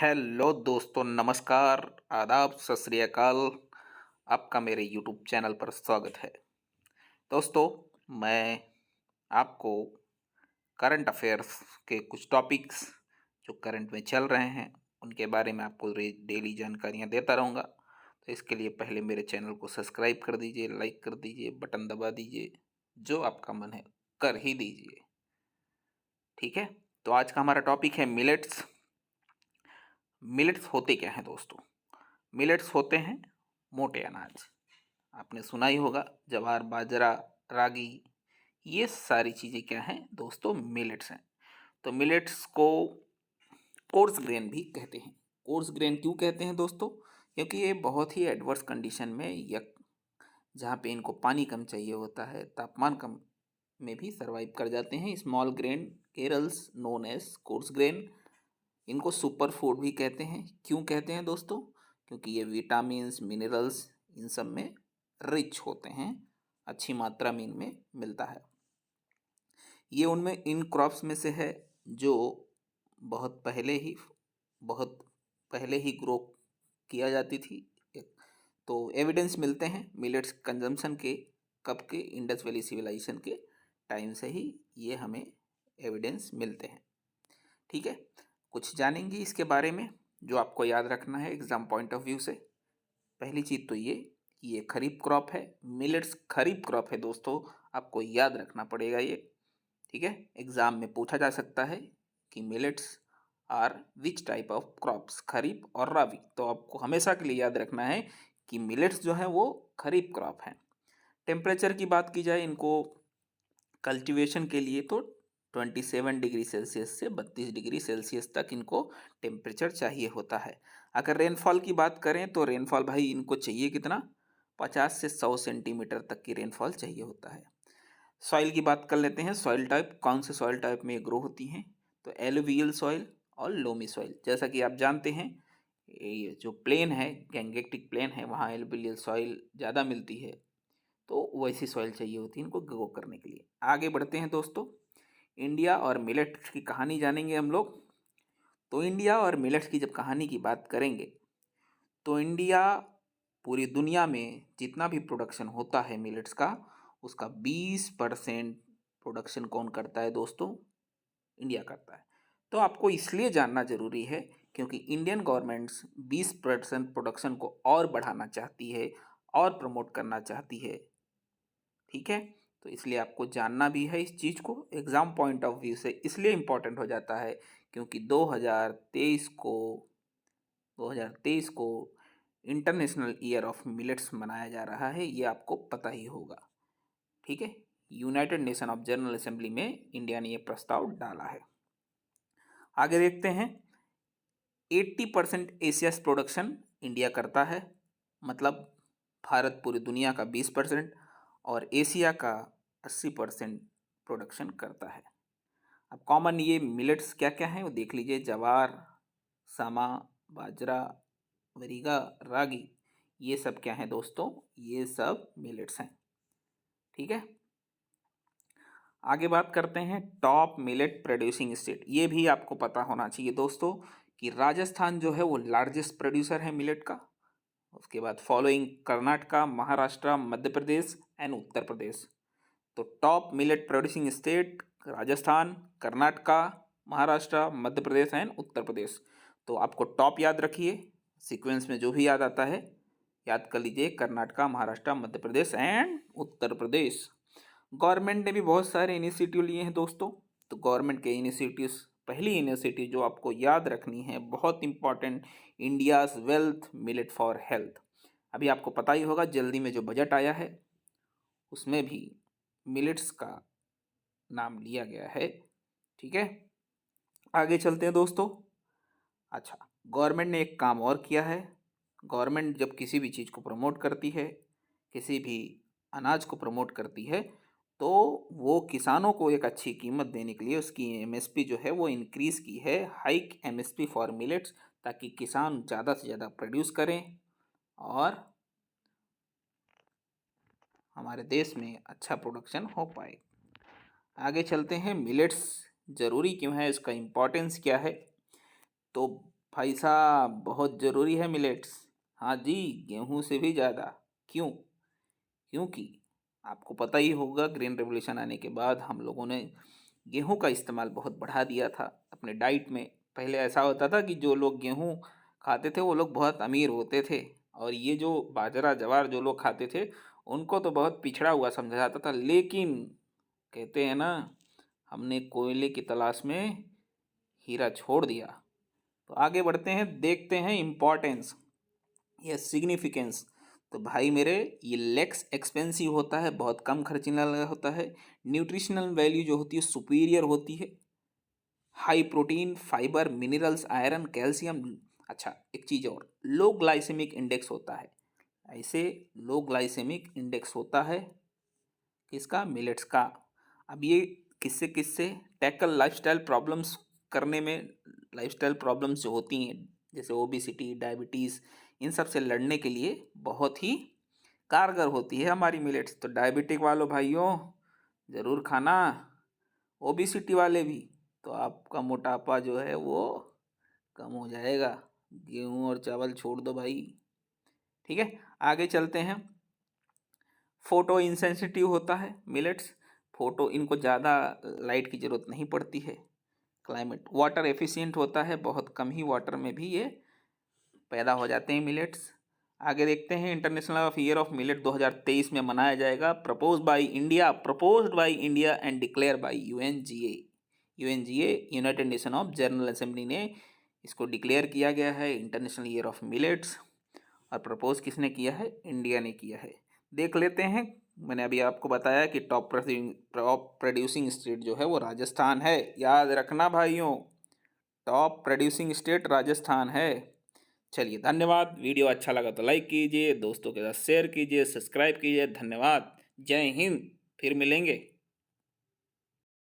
Hello दोस्तों, नमस्कार, आदाब, सत श्री अकाल। आपका मेरे यूट्यूब चैनल पर स्वागत है। दोस्तों, मैं आपको करंट अफेयर्स के कुछ टॉपिक्स जो करंट में चल रहे हैं उनके बारे में आपको डेली जानकारियां देता रहूँगा। तो इसके लिए पहले मेरे चैनल को सब्सक्राइब कर दीजिए, लाइक कर दीजिए, बटन दबा दीजिए, जो आपका मन है कर ही दीजिए। ठीक है, तो आज का हमारा टॉपिक है मिलेट्स। मिलेट्स होते क्या हैं दोस्तों? मिलेट्स होते हैं मोटे अनाज। आपने सुना ही होगा, ज्वार, बाजरा, रागी, ये सारी चीज़ें क्या हैं दोस्तों? मिलेट्स हैं। तो मिलेट्स को कोर्स ग्रेन भी कहते हैं। कोर्स ग्रेन क्यों कहते हैं दोस्तों? क्योंकि ये बहुत ही एडवर्स कंडीशन में या जहाँ पे इनको पानी कम चाहिए होता है, तापमान कम में भी सर्वाइव कर जाते हैं। Small grain cereals known as coarse grain. इनको सुपर फूड भी कहते हैं। क्यों कहते हैं दोस्तों? क्योंकि ये विटामिन्स, मिनरल्स इन सब में रिच होते हैं, अच्छी मात्रा में इनमें मिलता है। ये उनमें इन क्रॉप्स में से है जो बहुत पहले ही बहुत पहले ही ग्रो किया जाती थी। तो एविडेंस मिलते हैं मिलेट्स कंजम्पशन के, कब के? इंडस वैली सिविलाइजेशन के टाइम से ही ये हमें एविडेंस मिलते हैं। ठीक है, कुछ जानेंगे इसके बारे में जो आपको याद रखना है एग्जाम पॉइंट ऑफ व्यू से। पहली चीज़ तो ये कि ये खरीफ क्रॉप है। मिलेट्स खरीफ क्रॉप है दोस्तों, आपको याद रखना पड़ेगा ये। ठीक है, एग्जाम में पूछा जा सकता है कि millets are which type of crops, kharif और राबी। तो आपको हमेशा के लिए याद रखना है कि मिलेट्स जो है वो खरीफ क्रॉप है। टेम्परेचर की बात की जाए इनको कल्टीवेशन के लिए तो 27 डिग्री सेल्सियस से 32 डिग्री सेल्सियस तक इनको टेम्परेचर चाहिए होता है। अगर रेनफॉल की बात करें तो रेनफॉल भाई इनको चाहिए कितना? 50 से 100 सेंटीमीटर तक की रेनफॉल चाहिए होता है। सॉइल की बात कर लेते हैं। सॉइल टाइप, कौन से सॉइल टाइप में ये ग्रो होती हैं? तो एलुवियल सॉइल और लोमी सॉइल। जैसा कि आप जानते हैं ये जो प्लेन है, गैंगेटिक प्लेन है, वहाँ एलुवियल सॉइल ज़्यादा मिलती है, तो वैसी सॉइल चाहिए होती है इनको ग्रो करने के लिए। आगे बढ़ते हैं दोस्तों, इंडिया और मिलेट्स की कहानी जानेंगे हम लोग। तो इंडिया और मिलेट्स की जब कहानी की बात करेंगे तो इंडिया पूरी दुनिया में जितना भी प्रोडक्शन होता है मिलेट्स का, उसका 20% प्रोडक्शन कौन करता है दोस्तों? इंडिया करता है। तो आपको इसलिए जानना जरूरी है क्योंकि इंडियन गवर्नमेंट्स 20% प्रोडक्शन को और बढ़ाना चाहती है और प्रमोट करना चाहती है। ठीक है, तो इसलिए आपको जानना भी है इस चीज़ को। एग्ज़ाम पॉइंट ऑफ व्यू से इसलिए इम्पोर्टेंट हो जाता है क्योंकि 2023 को इंटरनेशनल ईयर ऑफ मिलेट्स मनाया जा रहा है, ये आपको पता ही होगा। ठीक है, United nation of general assembly में इंडिया ने ये प्रस्ताव डाला है। आगे देखते हैं, 80% एशियास प्रोडक्शन इंडिया करता है। मतलब भारत पूरी दुनिया का 20% और एशिया का 80% प्रोडक्शन करता है। अब कॉमन ये मिलेट्स क्या क्या हैं वो देख लीजिए। जवार, सामा, बाजरा, वरीगा, रागी, ये सब क्या हैं दोस्तों? ये सब मिलेट्स हैं। ठीक है, आगे बात करते हैं टॉप मिलेट प्रोड्यूसिंग स्टेट। ये भी आपको पता होना चाहिए दोस्तों कि राजस्थान जो है वो लार्जेस्ट प्रोड्यूसर है मिलेट का। उसके बाद फॉलोइंग कर्नाटका, महाराष्ट्र, मध्य प्रदेश एंड उत्तर प्रदेश। तो top millet producing state Rajasthan, Karnataka, Maharashtra, Madhya Pradesh and Uttar Pradesh. तो आपको टॉप याद रखिए, सीक्वेंस में जो भी याद आता है याद कर लीजिए। Karnataka, Maharashtra, Madhya Pradesh and Uttar Pradesh. Government ने भी बहुत सारे इनिशिएटिव लिए हैं दोस्तों। तो गवर्नमेंट के इनिशिएटिव्स, पहली इनिशिएटिव जो आपको याद रखनी है, बहुत important, India's wealth millet for health. अभी आपको पता ही होगा जल्दी में जो बजट आया है उसमें भी मिलेट्स का नाम लिया गया है। ठीक है, आगे चलते हैं दोस्तों। अच्छा, गवर्नमेंट ने एक काम और किया है। गवर्नमेंट जब किसी भी चीज़ को प्रमोट करती है, किसी भी अनाज को प्रमोट करती है, तो वो किसानों को एक अच्छी कीमत देने के लिए उसकी एमएसपी जो है वो इंक्रीज़ की है, हाइक एमएसपी फॉर मिलेट्स, ताकि किसान ज़्यादा से ज़्यादा प्रोड्यूस करें और हमारे देश में अच्छा प्रोडक्शन हो पाए। आगे चलते हैं, मिलेट्स ज़रूरी क्यों है, इसका इम्पोर्टेंस क्या है? तो भाई साहब बहुत ज़रूरी है मिलेट्स। हाँ जी, गेहूं से भी ज़्यादा। क्यों? क्योंकि आपको पता ही होगा ग्रीन रेवोल्यूशन आने के बाद हम लोगों ने गेहूं का इस्तेमाल बहुत बढ़ा दिया था अपने डाइट में। पहले ऐसा होता था कि जो लोग गेहूं खाते थे वो लोग बहुत अमीर होते थे, और ये जो बाजरा जवार जो लोग खाते थे उनको तो बहुत पिछड़ा हुआ समझा जाता था। लेकिन कहते हैं ना, हमने कोयले की तलाश में हीरा छोड़ दिया। तो आगे बढ़ते हैं, देखते हैं इम्पोर्टेंस या सिग्निफिकेंस। तो भाई मेरे, ये लेक्स एक्सपेंसिव होता है, बहुत कम खर्चीला होता है। न्यूट्रिशनल वैल्यू जो होती है सुपीरियर होती है। High protein, fibre, minerals, iron, calcium. अच्छा, एक चीज़ और, लो ग्लाइसेमिक इंडेक्स होता है। ऐसे लो ग्लाइसेमिक इंडेक्स होता है किसका? मिलेट्स का। अब ये किससे किससे टैकल लाइफस्टाइल प्रॉब्लम्स करने में, लाइफस्टाइल प्रॉब्लम्स जो होती हैं जैसे ओबिसिटी, डायबिटीज़, इन सब से लड़ने के लिए बहुत ही कारगर होती है हमारी मिलेट्स। तो डायबिटिक वालों भाइयों ज़रूर खाना, ओबिसिटी वाले भी, तो आपका मोटापा जो है वो कम हो जाएगा। गेहूं और चावल छोड़ दो भाई। ठीक है, आगे चलते हैं। फोटो इंसेंसिटिव होता है मिलेट्स। फोटो, इनको ज़्यादा लाइट की ज़रूरत नहीं पड़ती है। क्लाइमेट, वाटर एफिशिएंट होता है, बहुत कम ही वाटर में भी ये पैदा हो जाते हैं मिलेट्स। आगे देखते हैं, international of year of millet 2023 में मनाया जाएगा। Proposed by India and declare by UNGA. UNGA, United nation of general assembly ने इसको डिक्लेयर किया गया है इंटरनेशनल ईयर ऑफ मिलेट्स। और प्रपोज किसने किया है? इंडिया ने किया है। देख लेते हैं। मैंने अभी आपको बताया कि टॉप प्रोड्यूसिंग स्टेट जो है वो राजस्थान है। याद रखना भाइयों, टॉप प्रोड्यूसिंग स्टेट राजस्थान है। चलिए, धन्यवाद। वीडियो अच्छा लगा तो लाइक कीजिए, दोस्तों के साथ शेयर कीजिए, सब्सक्राइब कीजिए। धन्यवाद। जय हिंद। फिर मिलेंगे।